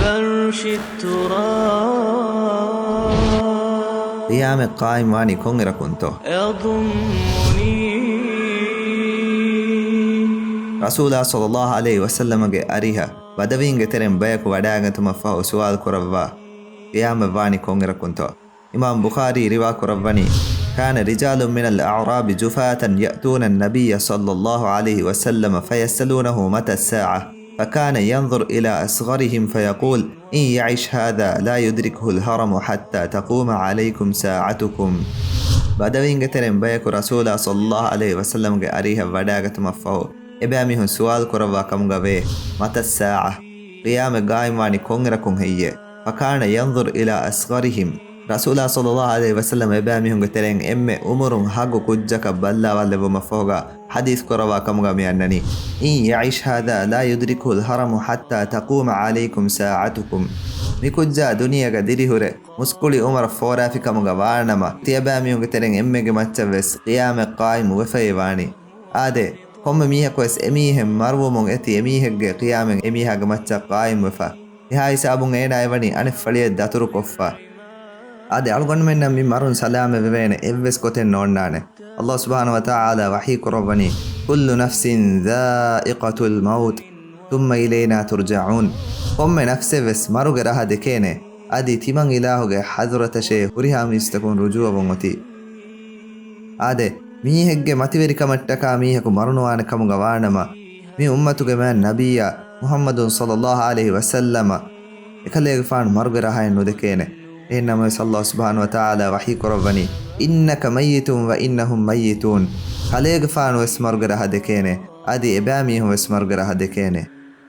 فرش التراب قيام قائم واني كونغرا كنتو يضمني رسول الله صلى الله عليه وسلم أريها بدوين ترين بيك وداغتما فهو سؤال كربا قيام واني كونغرا كنتو إمام بخاري روا كرباني كان رجال من الأعراب جفاة يأتون النبي صلى الله عليه وسلم فيسألونه متى الساعة فكان ينظر إلى أصغرهم فيقول إن يعيش هذا لا يدركه الهرم حتى تقوم عليكم ساعتكم بدوين ترين بيك رسول الله صلى الله عليه وسلم أريها وداغتما فهو إباميهم سؤال كربا كمغوي متى الساعة قيام قائم واني كونغرا كون هي فكان ينظر إلى أصغرهم رسول الله صلى الله عليه وسلم إباميهم ترين إم أمر حق كجك بلا والبو مفوغا حديث كربا كمغامي أنني إن يعيش هذا لا يدركه الهرم حتى تقوم عليكم ساعتكم ميكوجا دنيا قدري هره مسكولي عمر فورا في كمغا وارنما تيباميهم ترين إم جمتشبس قيام قائم وفيواني آده كم ميها كويس إميهم مرومون إتي إميهك قيام إميها جمتشا قائم وفا نهاية سابون إينا إبني أنا فليه داتورو كفا آده ألغن من نمي مرون سلام ببين إبس كتن نورنانه الله سبحانه وتعالى وحي كربني كل نفس ذائقة الموت ثم إلينا ترجعون كم نفس بس مروغ رها دكينه آده تيمان إلهوغ حضرت شيء وريها ميستكون رجوع بموتي آده මීහෙක්ගේ මතිවරිකමට්ටකා මීහෙකු මරුණවාන කමුග වානම මේ උම්මතුගේ මෑන් නබියා මුහම්මදුන් සල්ලල්ලාහු අලයිහි වසල්ලම එකලේග ෆාන් මරුගේ රහයන් නොදකේන එන්නම සල්ලාහ් සුබ්හානහු වතාලා වහී කරවනි ඉන්නක මයිතුන් ව ඉන්නහුම් මයිතුන් කලේග ෆාන් වස් මරුගේ රහ දෙකේන আদি එබෑමී හොස් මරුගේ රහ දෙකේන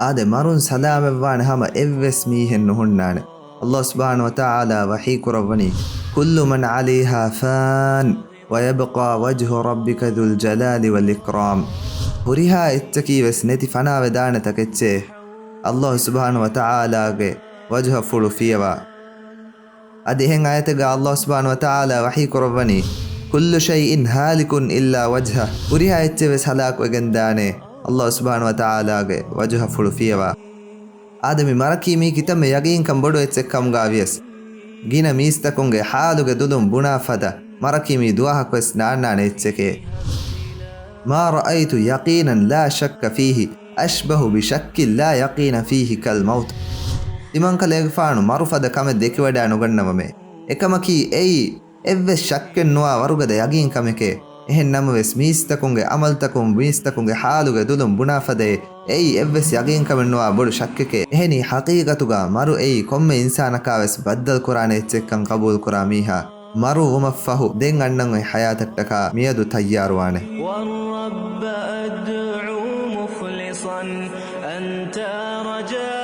ආද මරුන් සලාම වාන හැම එවස් මීහෙන් නොහුන්නාන අල්ලාහ් සුබ්හානහු වතාලා වහී කරවනි කුල්ලු මන් අලයිහා ෆාන් ويبقى وجه ربك ذو الجلال والإكرام هريها اتكي وسنتي فنا ودانتك اتشي الله سبحانه وتعالى وجه فلو فيها أدهن آياتك الله سبحانه وتعالى وحي كربني كل شيء هالك إلا وجهه هريها اتشي وسهلاك وغنداني الله سبحانه وتعالى وجه فلو فيها آدمي مركي مي كتم يقين كم بدو اتشي كم غاويس گينا ميستكونغ حالوغ دودم بنا فدا مركيمي دواهك بس نانا نيتسكي ما رأيت يقينا لا شك فيه أشبه بشك لا يقين فيه كالموت إمانك لغفانو معروفة دا كامت ديكي ودا نغنممي إكامكي أي إفس شك نوا ورغد يقين كامكي إهن نموس ميستكونغ عملتكم ميستكونغ حالوغ دودم بنا فدا أي إفس يقين كامن نوا بڑو شككي إهني حقيقتوغا مرو أي كم إنسانكا وس بدل قرآن إتسكن قبول قراميها مرو غمفه دين أنن حياتك ميادو تياروانه والرب أدعو مخلصا أنت رجاء